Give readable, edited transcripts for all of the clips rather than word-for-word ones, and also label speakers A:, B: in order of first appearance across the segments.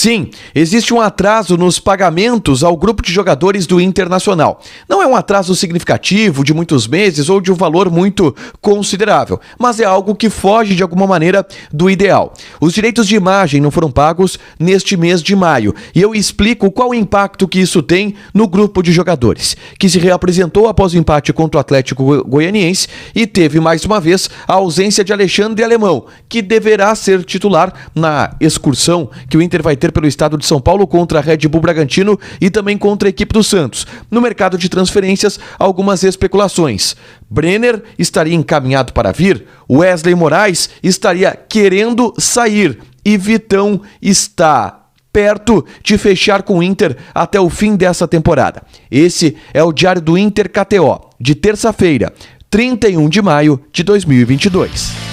A: Sim, existe um atraso nos pagamentos ao grupo de jogadores do Internacional. Não é um atraso significativo de muitos meses ou de um valor muito considerável, mas é algo que foge de alguma maneira do ideal. Os direitos de imagem não foram pagos neste mês de maio e eu explico qual o impacto que isso tem no grupo de jogadores, que se reapresentou após o empate contra o Atlético Goianiense e teve mais uma vez a ausência de Alexandre Alemão, que deverá ser titular na excursão que o Inter vai ter pelo estado de São Paulo contra a Red Bull Bragantino e também contra a equipe do Santos. No mercado de transferências, algumas especulações. Brenner estaria encaminhado para vir, Wesley Moraes estaria querendo sair e Vitão está perto de fechar com o Inter até o fim dessa temporada. Esse é o Diário do Inter KTO, de terça-feira, 31 de maio de 2022.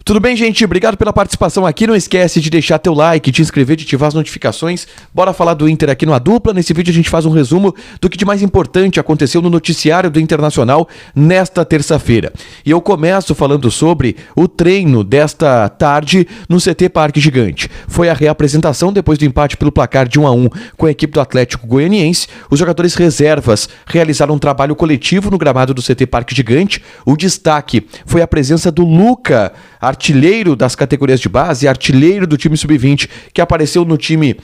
A: Tudo bem, gente? Obrigado pela participação aqui. Não esquece de deixar teu like, te inscrever, de ativar as notificações. Bora falar do Inter aqui no A Dupla. Nesse vídeo a gente faz um resumo do que de mais importante aconteceu no noticiário do Internacional nesta terça-feira. E eu começo falando sobre o treino desta tarde no CT Parque Gigante. Foi a reapresentação depois do empate pelo placar de 1-1 com a equipe do Atlético Goianiense. Os jogadores reservas realizaram um trabalho coletivo no gramado do CT Parque Gigante. O destaque foi a presença do Luca, artilheiro das categorias de base, artilheiro do time sub-20, que apareceu no time,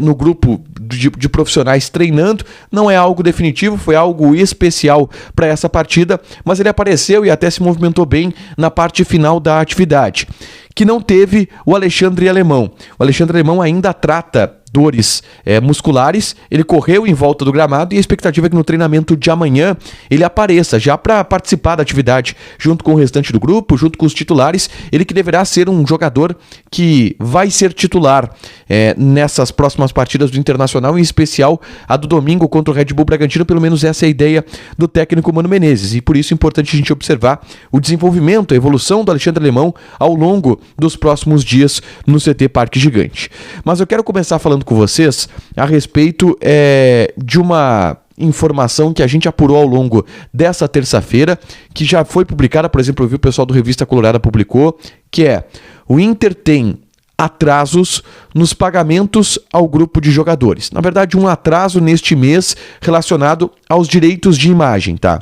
A: no grupo de profissionais treinando. Não é algo definitivo, foi algo especial para essa partida, mas ele apareceu e até se movimentou bem na parte final da atividade, que não teve o Alexandre Alemão. O Alexandre Alemão ainda trata dores musculares, ele correu em volta do gramado e a expectativa é que no treinamento de amanhã ele apareça já para participar da atividade junto com o restante do grupo, junto com os titulares. Ele que deverá ser um jogador que vai ser titular nessas próximas partidas do Internacional, em especial a do domingo contra o Red Bull Bragantino. Pelo menos essa é a ideia do técnico Mano Menezes, e por isso é importante a gente observar o desenvolvimento, a evolução do Alexandre Alemão ao longo dos próximos dias no CT Parque Gigante. Mas eu quero começar falando com vocês a respeito de uma informação que a gente apurou ao longo dessa terça-feira, que já foi publicada. Por exemplo, eu vi o pessoal do Revista Colorada publicou, que o Inter tem atrasos nos pagamentos ao grupo de jogadores. Na verdade, um atraso neste mês relacionado aos direitos de imagem, tá?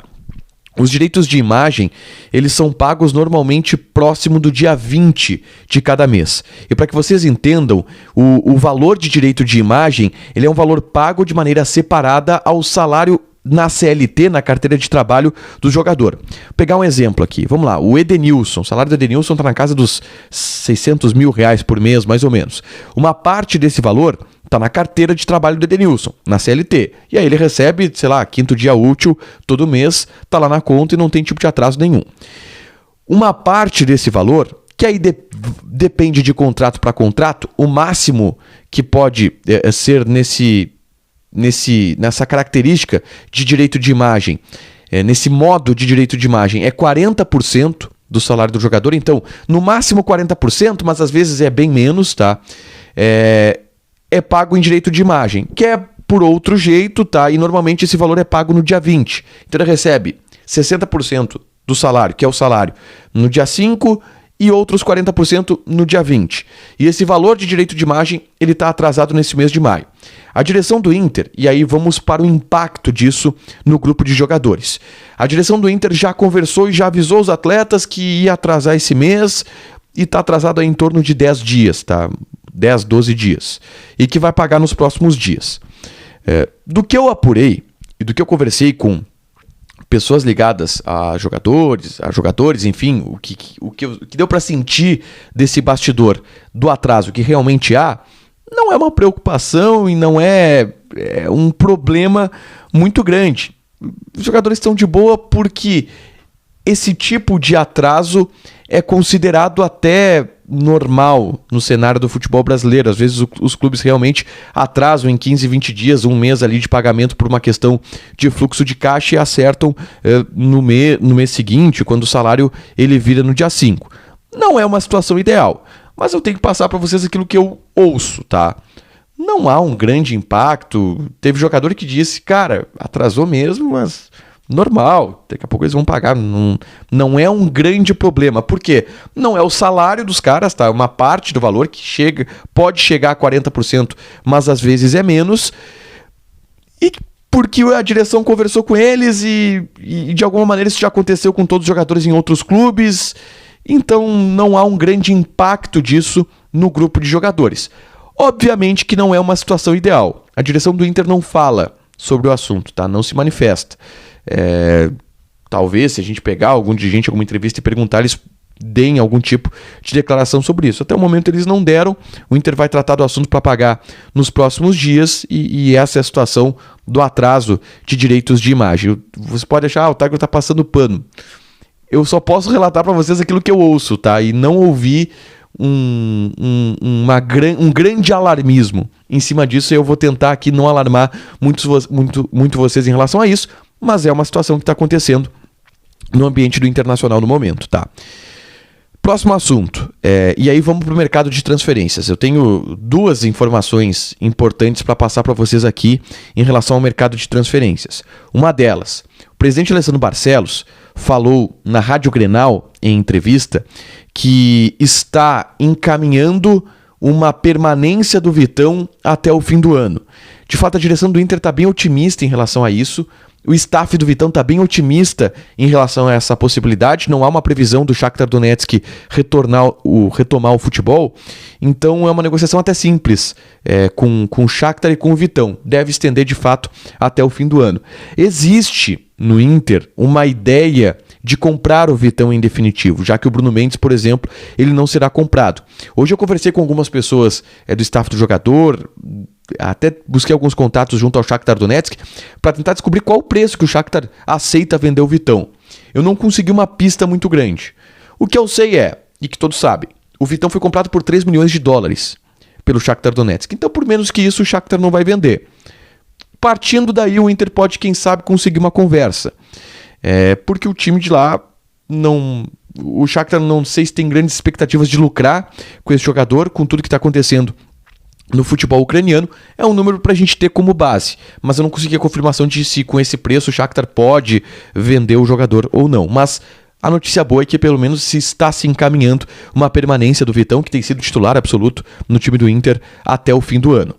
A: Os direitos de imagem, eles são pagos normalmente próximo do dia 20 de cada mês. E para que vocês entendam, o valor de direito de imagem, ele é um valor pago de maneira separada ao salário na CLT, na carteira de trabalho do jogador. Vou pegar um exemplo aqui. Vamos lá, o Edenilson. O salário do Edenilson está na casa dos R$600 mil por mês, mais ou menos. Uma parte desse valor está na carteira de trabalho do Edenilson, na CLT. E aí ele recebe, sei lá, quinto dia útil todo mês, está lá na conta e não tem tipo de atraso nenhum. Uma parte desse valor, que aí depende de contrato para contrato, o máximo que pode ser nessa característica de direito de imagem, nesse modo de direito de imagem, é 40% do salário do jogador. Então, no máximo 40%, mas às vezes é bem menos, tá? É pago em direito de imagem, que é por outro jeito, tá? E normalmente esse valor é pago no dia 20. Então ele recebe 60% do salário, que é o salário, no dia 5 e outros 40% no dia 20. E esse valor de direito de imagem, ele está atrasado nesse mês de maio. A direção do Inter, e aí vamos para o impacto disso no grupo de jogadores. A direção do Inter já conversou e já avisou os atletas que ia atrasar esse mês, e está atrasado aí em torno de 10 dias, tá? 10, 12 dias. E que vai pagar nos próximos dias. Do que eu apurei e do que eu conversei com pessoas ligadas a jogadores, enfim, o que deu para sentir desse bastidor do atraso que realmente há, não é uma preocupação e não é um problema muito grande. Os jogadores estão de boa porque esse tipo de atraso é considerado até normal no cenário do futebol brasileiro. Às vezes os clubes realmente atrasam em 15, 20 dias, um mês ali de pagamento por uma questão de fluxo de caixa e acertam no mês seguinte, quando o salário ele vira no dia 5. Não é uma situação ideal, mas eu tenho que passar para vocês aquilo que eu ouço, tá? Não há um grande impacto. Teve jogador que disse, cara, atrasou mesmo, mas normal, daqui a pouco eles vão pagar, não é um grande problema. Por quê? Não é o salário dos caras, tá? É uma parte do valor que pode chegar a 40%, mas às vezes é menos. E porque a direção conversou com eles e de alguma maneira isso já aconteceu com todos os jogadores em outros clubes, então não há um grande impacto disso no grupo de jogadores. Obviamente que não é uma situação ideal. A direção do Inter não fala sobre o assunto, tá? Não se manifesta. Talvez, se a gente pegar algum dirigente, alguma entrevista e perguntar, eles deem algum tipo de declaração sobre isso. Até o momento eles não deram. O Inter vai tratar do assunto para pagar nos próximos dias e essa é a situação do atraso de direitos de imagem. Você pode achar, o Tiger está passando pano. Eu só posso relatar para vocês aquilo que eu ouço, tá? E não ouvi um grande alarmismo em cima disso. Eu vou tentar aqui não alarmar muito vocês em relação a isso, mas é uma situação que está acontecendo no ambiente do Internacional no momento, tá? Próximo assunto, e aí vamos para o mercado de transferências. Eu tenho duas informações importantes para passar para vocês aqui em relação ao mercado de transferências. Uma delas, o presidente Alessandro Barcelos falou na Rádio Grenal, em entrevista, que está encaminhando uma permanência do Vitão até o fim do ano. De fato, a direção do Inter está bem otimista em relação a isso. O staff do Vitão está bem otimista em relação a essa possibilidade. Não há uma previsão do Shakhtar Donetsk retomar o futebol. Então é uma negociação até simples com o Shakhtar e com o Vitão. Deve estender de fato até o fim do ano. Existe no Inter uma ideia de comprar o Vitão em definitivo, já que o Bruno Mendes, por exemplo, ele não será comprado. Hoje eu conversei com algumas pessoas do staff do jogador, até busquei alguns contatos junto ao Shakhtar Donetsk para tentar descobrir qual o preço que o Shakhtar aceita vender o Vitão. Eu não consegui uma pista muito grande. O que eu sei e que todos sabem, o Vitão foi comprado por 3 milhões de dólares pelo Shakhtar Donetsk. Então, por menos que isso, o Shakhtar não vai vender. Partindo daí, o Inter pode, quem sabe, conseguir uma conversa. Porque o time de lá o Shakhtar não sei se tem grandes expectativas de lucrar com esse jogador, com tudo que está acontecendo no futebol ucraniano. É um número para a gente ter como base, mas eu não consegui a confirmação de se com esse preço o Shakhtar pode vender o jogador ou não. Mas a notícia boa é que pelo menos se está se encaminhando uma permanência do Vitão, que tem sido titular absoluto no time do Inter até o fim do ano.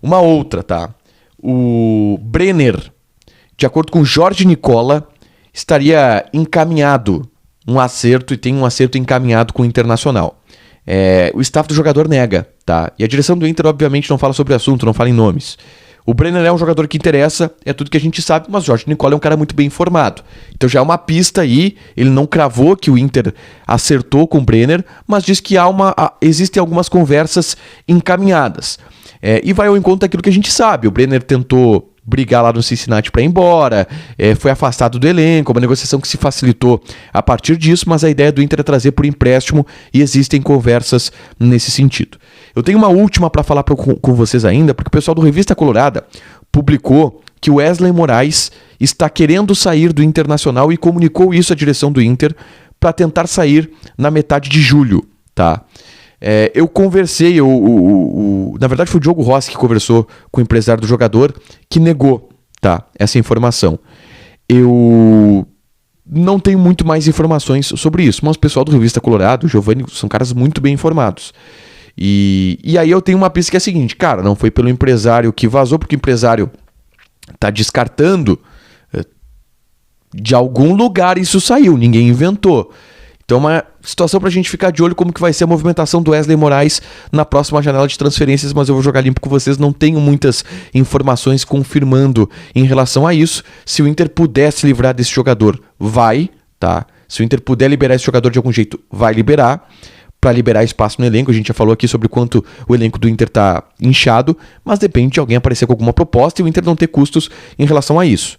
A: Uma outra, tá? O Brenner, de acordo com Jorge Nicola, estaria encaminhado um acerto e tem um acerto encaminhado com o Internacional. O staff do jogador nega, tá? E a direção do Inter, obviamente, não fala sobre o assunto, não fala em nomes. O Brenner é um jogador que interessa, é tudo que a gente sabe, mas o Jorge Nicola é um cara muito bem informado. Então já é uma pista aí, ele não cravou que o Inter acertou com o Brenner, mas diz que existem algumas conversas encaminhadas. E vai ao encontro daquilo que a gente sabe. O Brenner tentou brigar lá no Cincinnati para ir embora, foi afastado do elenco, uma negociação que se facilitou a partir disso, mas a ideia do Inter é trazer por empréstimo e existem conversas nesse sentido. Eu tenho uma última para falar com vocês ainda, porque o pessoal do Revista Colorada publicou que o Wesley Moraes está querendo sair do Internacional e comunicou isso à direção do Inter para tentar sair na metade de julho, tá? Eu conversei, na verdade foi o Diogo Rossi que conversou com o empresário do jogador, que negou, tá, essa informação. Eu não tenho muito mais informações sobre isso, mas o pessoal do Revista Colorado, o Giovanni, são caras muito bem informados. E aí eu tenho uma pista que é a seguinte, cara, não foi pelo empresário que vazou, porque o empresário tá descartando, de algum lugar isso saiu, ninguém inventou. Então é uma situação para a gente ficar de olho como que vai ser a movimentação do Wesley Moraes na próxima janela de transferências, mas eu vou jogar limpo com vocês, não tenho muitas informações confirmando em relação a isso. Se o Inter puder se livrar desse jogador, vai, tá? Se o Inter puder liberar esse jogador de algum jeito, vai liberar, para liberar espaço no elenco. A gente já falou aqui sobre quanto o elenco do Inter está inchado, mas depende de alguém aparecer com alguma proposta e o Inter não ter custos em relação a isso.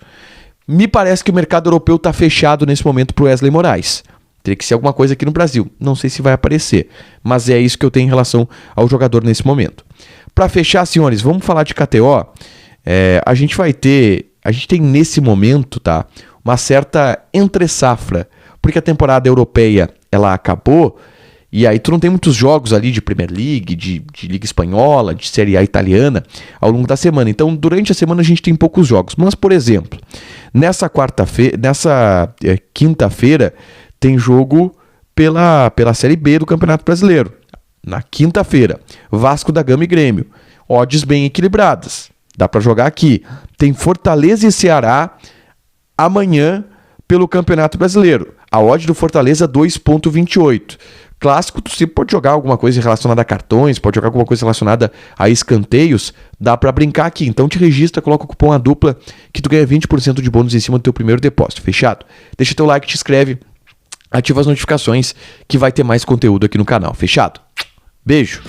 A: Me parece que o mercado europeu está fechado nesse momento para o Wesley Moraes. Teria que ser alguma coisa aqui no Brasil. Não sei se vai aparecer, mas é isso que eu tenho em relação ao jogador nesse momento. Para fechar, senhores, vamos falar de KTO. A gente tem nesse momento, tá, uma certa entre-safra, porque a temporada europeia ela acabou, e aí tu não tem muitos jogos ali de Premier League, de Liga Espanhola, de Série A italiana ao longo da semana. Então, durante a semana a gente tem poucos jogos. Mas, por exemplo, Nessa quinta-feira, tem jogo pela Série B do Campeonato Brasileiro. Na quinta-feira, Vasco da Gama e Grêmio. Odds bem equilibradas. Dá para jogar aqui. Tem Fortaleza e Ceará amanhã pelo Campeonato Brasileiro. A odd do Fortaleza 2,28. Clássico, você pode jogar alguma coisa relacionada a cartões, pode jogar alguma coisa relacionada a escanteios, dá pra brincar aqui. Então te registra, coloca o cupom ADUPLA que tu ganha 20% de bônus em cima do teu primeiro depósito, fechado? Deixa teu like, te inscreve, ativa as notificações que vai ter mais conteúdo aqui no canal, fechado? Beijo!